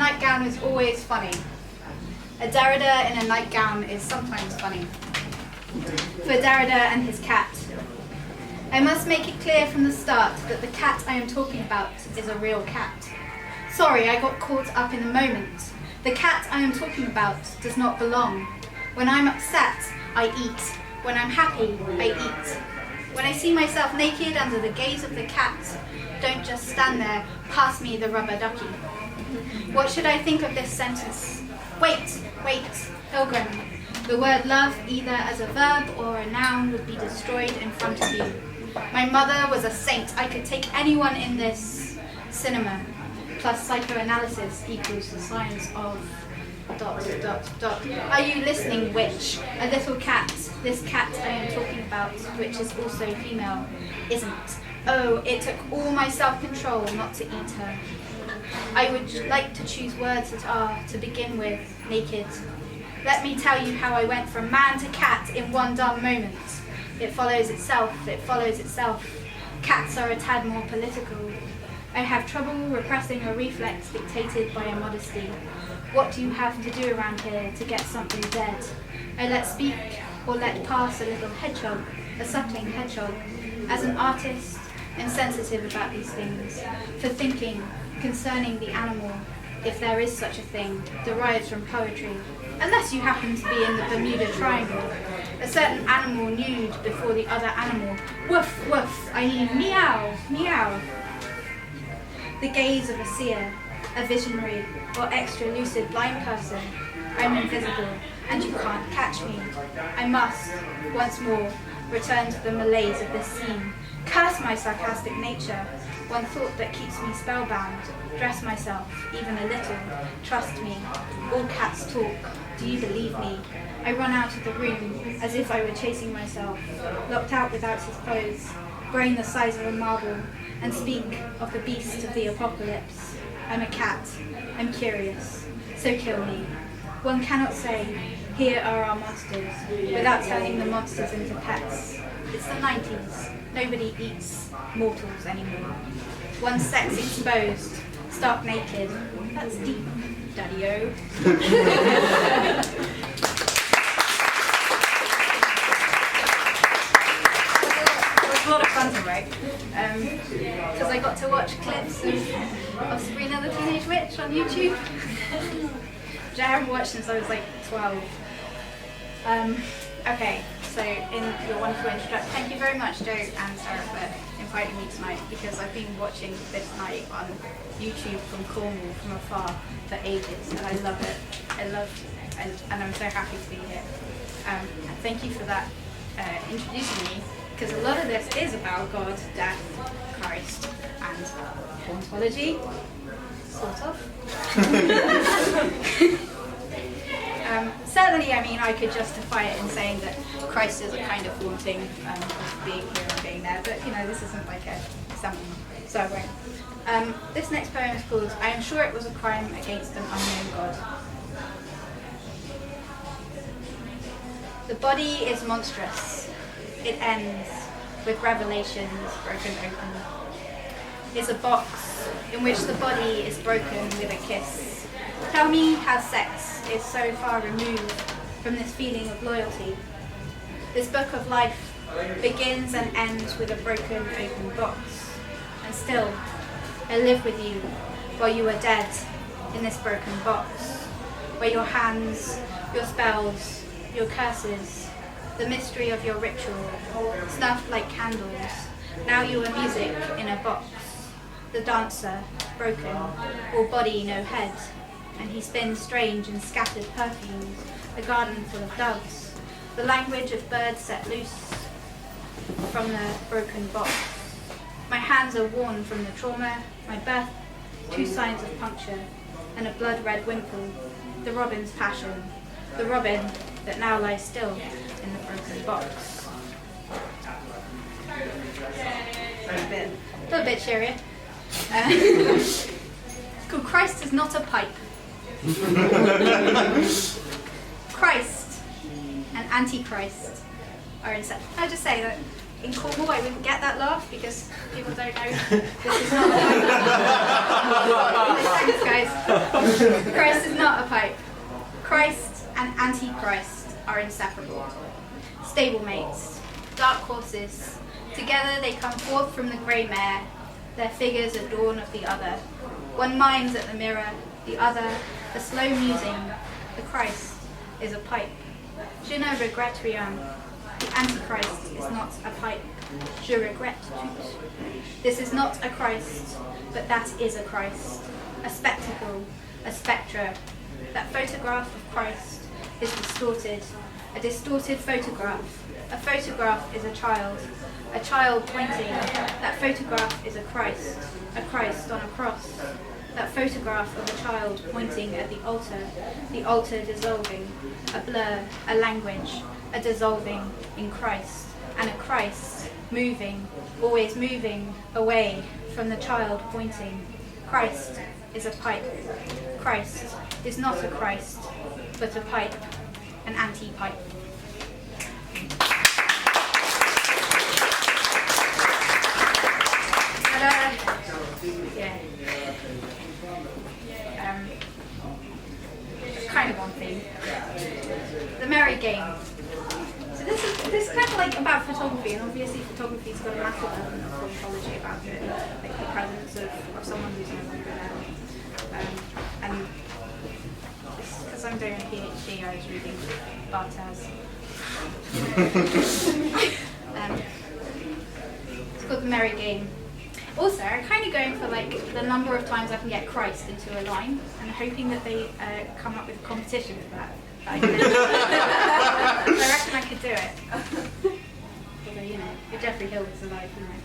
nightgown is always funny. A Derrida in a nightgown is sometimes funny. For Derrida and his cat. I must make it clear from the start that the cat I am talking about is a real cat. Sorry, I got caught up in the moment. The cat I am talking about does not belong. When I'm upset, I eat. When I'm happy, I eat. When I see myself naked under the gaze of the cat, don't just stand there, pass me the rubber ducky. What should I think of this sentence? Wait, pilgrim. The word love, either as a verb or a noun, would be destroyed in front of you. My mother was a saint. I could take anyone in this cinema, plus psychoanalysis equals the science of ... Are you listening, witch? A little cat, this cat I am talking about, which is also female, isn't. Oh, it took all my self-control not to eat her. I would like to choose words that are, to begin with, naked. Let me tell you how I went from man to cat in one dumb moment. It follows itself. Cats are a tad more political. I have trouble repressing a reflex dictated by a modesty. What do you have to do around here to get something dead? I let speak or let pass a little hedgehog, a suckling hedgehog. As an artist, I'm sensitive about these things. For thinking concerning the animal, if there is such a thing, derives from poetry. Unless you happen to be in the Bermuda Triangle. A certain animal nude before the other animal. Woof, woof, I mean meow, meow. The gaze of a seer, a visionary, or extra-lucid blind person. I'm invisible, and you can't catch me. I must, once more, return to the malaise of this scene. Curse my sarcastic nature, one thought that keeps me spellbound. Dress myself, even a little. Trust me. All cats talk. Do you believe me? I run out of the room, as if I were chasing myself, locked out without his clothes, brain the size of a marble, and speak of the beast of the apocalypse. I'm a cat. I'm curious. So kill me. One cannot say, here are our monsters, without turning the monsters into pets. It's the 90s. Nobody eats mortals anymore. One's sex exposed, stark naked. That's deep, Daddy-o. A lot of fun to write, because I got to watch clips of Sabrina the Teenage Witch on YouTube, which I haven't watched since I was like 12. Okay, so in your wonderful introduction, thank you very much, Joe and Sarah, for inviting me tonight, because I've been watching this night on YouTube from Cornwall, from afar, for ages, and I love it. And I'm so happy to be here. And thank you for that, introducing me, because a lot of this is about God, death, Christ, and ontology, sort of. Certainly, I mean, I could justify it in saying that Christ is a kind of haunting of being here and being there, but, you know, this isn't like a sermon, so I won't. This next poem is called I Am Sure It Was a Crime Against an Unknown God. The body is monstrous. It ends with revelations broken open. Is a box in which the body is broken with a kiss. Tell me how sex is so far removed from this feeling of loyalty. This book of life begins and ends with a broken open box. And still, I live with you while you are dead in this broken box, where your hands, your spells, your curses, the mystery of your ritual, snuffed like candles, now you are music in a box. The dancer, broken, all body, no head, and he spins strange and scattered perfumes, a garden full of doves, the language of birds set loose from the broken box. My hands are worn from the trauma, my birth, 2 signs of puncture, and a blood-red wimple, the robin's passion, the robin that now lies still in the broken box. A little bit cheerier. It's called Christ is Not a Pipe. Christ and Antichrist are inseparable. I just say that in Cornwall I wouldn't get that laugh because people don't know this is not a pipe. Thanks guys. Christ is not a pipe. Christ and Antichrist are inseparable. Stablemates, dark horses, together they come forth from the grey mare, their figures adorn of the other. One minds at the mirror, the other, a slow musing, the Christ is a pipe. Je ne regrette rien. The Antichrist is not a pipe. Je regrette tout. This is not a Christ, but that is a Christ. A spectacle, a spectre. That photograph of Christ is distorted. A distorted photograph. A photograph is a child pointing. That photograph is a Christ on a cross. That photograph of a child pointing at the altar dissolving, a blur, a language, a dissolving in Christ, and a Christ moving, always moving away from the child pointing. Christ is a pipe. Christ is not a Christ, but a pipe, an anti-pipe. Kind of on theme. The Merry Game. So this is kind of like about photography, and obviously photography's got a massive element of ontology about it, like the presence of someone who's no longer there. And because I'm doing a PhD, I was reading Barthes. It's called The Merry Game. Also, I'm kind of going for like the number of times I can get Christ into a line, and hoping that they come up with a competition with that. I reckon I could do it. Although, you know, if Jeffrey Hill was alive, you know,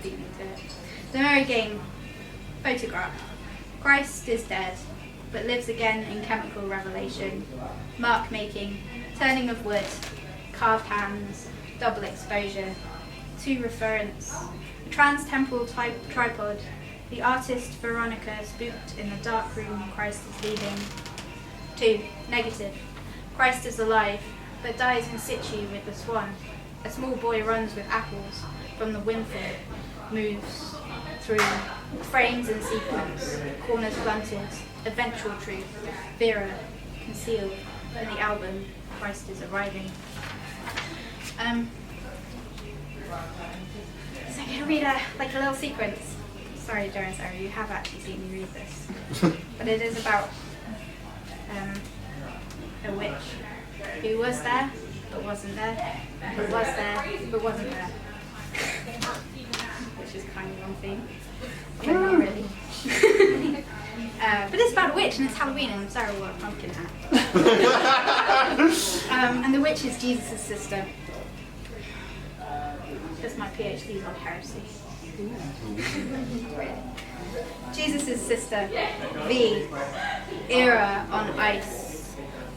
beat me to it. The Merry Game. Photograph. Christ is dead, but lives again in chemical revelation, mark making, turning of wood, carved hands, double exposure, two referents. Trans-temporal tripod, the artist Veronica spooked in the dark room Christ is leaving. 2. Negative. Christ is alive, but dies in situ with the swan. A small boy runs with apples from the windfall, moves through frames in sequence, corners blunted, eventual truth, Vera, concealed in the album Christ is arriving. So I'm going to read a little sequence. Sorry, Joe and Sarah, you have actually seen me read this. But it is about a witch who was there, but wasn't there, who was there, but wasn't there. Which is kind of on theme. But not really. But it's about a witch, and it's Halloween, and Sarah wore a pumpkin hat. And the witch is Jesus' sister. Because my PhD is on heresy. Jesus' sister, V. Era on ice.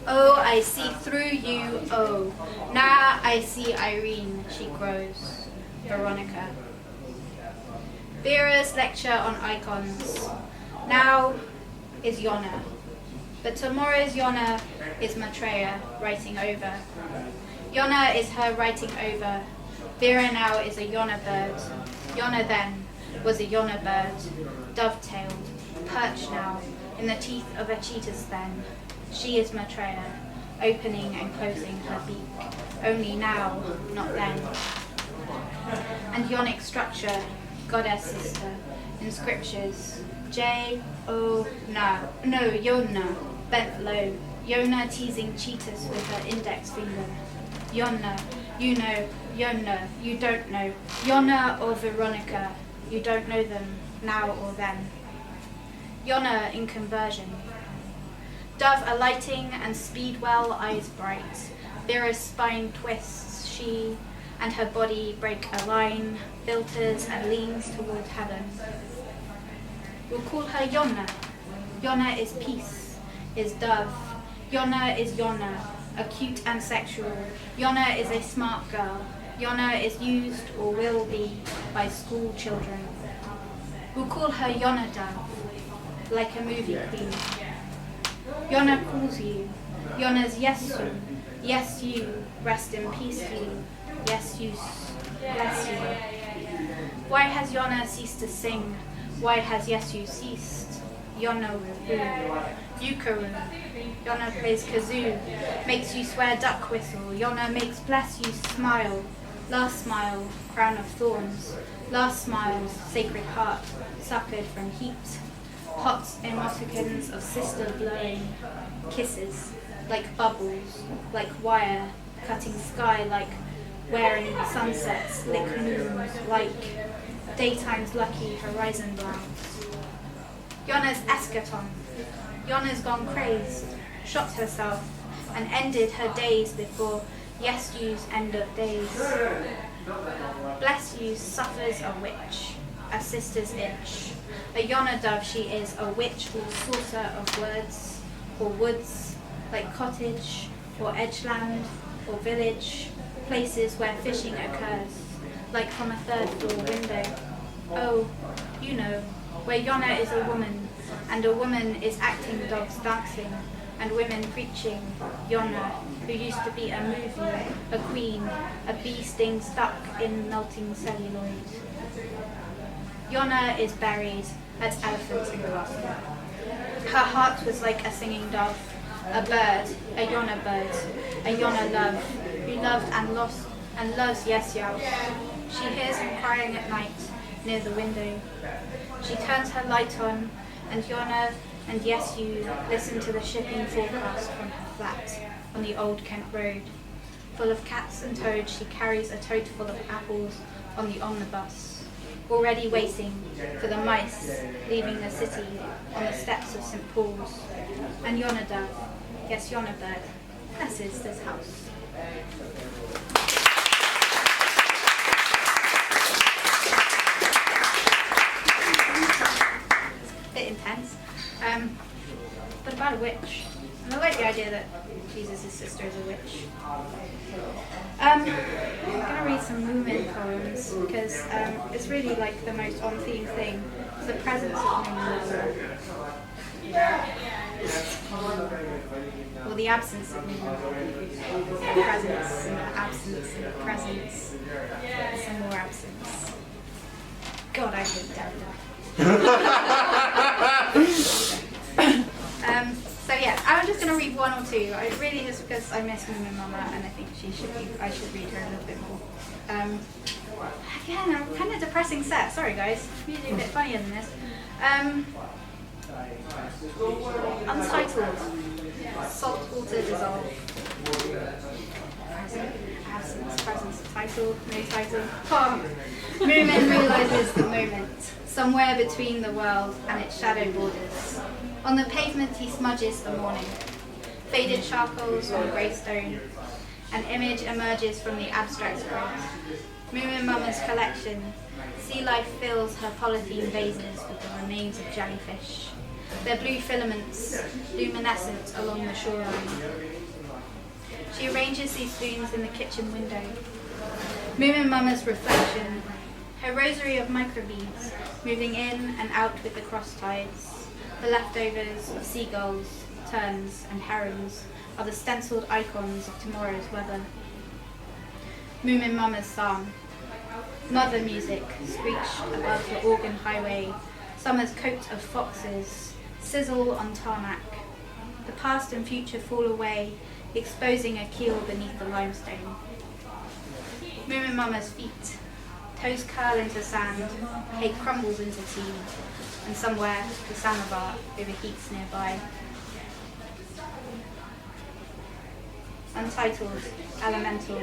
Oh, I see through you, oh. Now I see Irene, she grows. Veronica. Vera's lecture on icons. Now is Yona. But tomorrow's Yona is Maitreya writing over. Yona is her writing over. Vera now is a Yona bird. Yona then was a Yona bird, dovetailed, perched now, in the teeth of a cheetah's then. She is Maitreya, opening and closing her beak, only now, not then. And Yonic structure, goddess sister, in scriptures, J-O-Na, no, Yona, bent low, Yona teasing cheetahs with her index finger. Yona, you know, Yona, you don't know. Yona or Veronica, you don't know them, now or then. Yona in conversion. Dove alighting and Speedwell eyes bright. Vera's spine twists, she and her body break a line, filters and leans toward heaven. We'll call her Yona. Yona is peace, is dove. Yona is Yona, acute and sexual. Yona is a smart girl. Yona is used or will be by school children. We'll call her Yona Dove, like a movie queen. Yona calls you. Yona's yes you. Yes you. Rest in peace you. Yes you bless you. Why has Yona ceased to sing? Why has Yesu ceased? Yona Yukaru. Yona plays kazoo, makes you swear duck whistle. Yona makes bless you smile. Last smile, crown of thorns. Last smiles, sacred heart, succored from heat. Hot emoticons of sister blowing kisses, like bubbles, like wire, cutting sky, like wearing sunsets, lick moons, like daytime's lucky horizon blouse. Yona's eschaton. Yona's gone crazed, shot herself, and ended her days before Yesu's end of days. Bless you suffers a witch, a sister's itch. A Yona dove she is, a witch all sorter of words, or woods, like cottage, or edgeland, or village, places where fishing occurs, like from a third floor window. Oh, you know, where Yona is a woman, and a woman is acting dogs dancing, and women preaching. Yona, who used to be a movie, a queen, a bee sting stuck in melting celluloid. Yona is buried at Elephant and Castle. Her heart was like a singing dove, a bird, a Yona bird, a Yona love, who loved and lost and loves Yesyao. She hears him crying at night near the window. She turns her light on, and Yona and Yesu listen to the shipping forecast from her flat on the old Kent Road. Full of cats and toads, she carries a tote full of apples on the omnibus, already waiting for the mice leaving the city on the steps of St. Paul's. And Yona dove, yes, Yona bird, blesses this house. Bit intense, but about a witch. And I like the idea that Jesus' sister is a witch. I'm going to read some Moomin poems because it's really like the most on-theme thing. It's the presence of Moomin. Or the absence of Moomin. The presence and the absence and the presence. And some more absence. God, I hate Derrida. So yeah, I'm just going to read one or two. I really just because I miss Moomin Mama and I think I should read her a little bit more. Again, a kind of depressing set. Sorry guys, usually a bit funnier than this. Untitled. Salt water dissolve. Absence, presence, title, no title. Oh. Moomin realizes the moment, somewhere between the world and its shadow borders. On the pavement he smudges the morning. Faded charcoals on grey stone. An image emerges from the abstract print. Moomin Mama's collection. Sea life fills her polythene vases with the remains of jellyfish. Their blue filaments, luminescent along the shoreline. She arranges these spoons in the kitchen window. Moomin Mama's reflection. Her rosary of microbeads, moving in and out with the cross tides. The leftovers of seagulls, terns, and herons are the stenciled icons of tomorrow's weather. Moomin Mama's psalm. Mother music screeched above the organ highway. Summer's coat of foxes sizzle on tarmac. The past and future fall away, exposing a keel beneath the limestone. Moomin Mama's feet. Toes curl into sand, cake crumbles into tea, and somewhere the samovar overheats nearby. Untitled, elemental.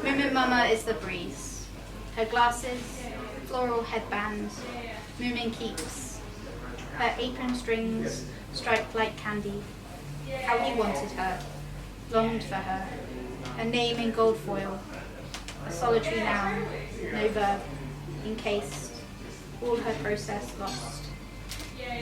Moomin Mama is the breeze. Her glasses, floral headband, Moomin keeps. Her apron strings striped like candy. How he wanted her, longed for her. Her name in gold foil. A solitary noun, no verb, encased, all her process lost.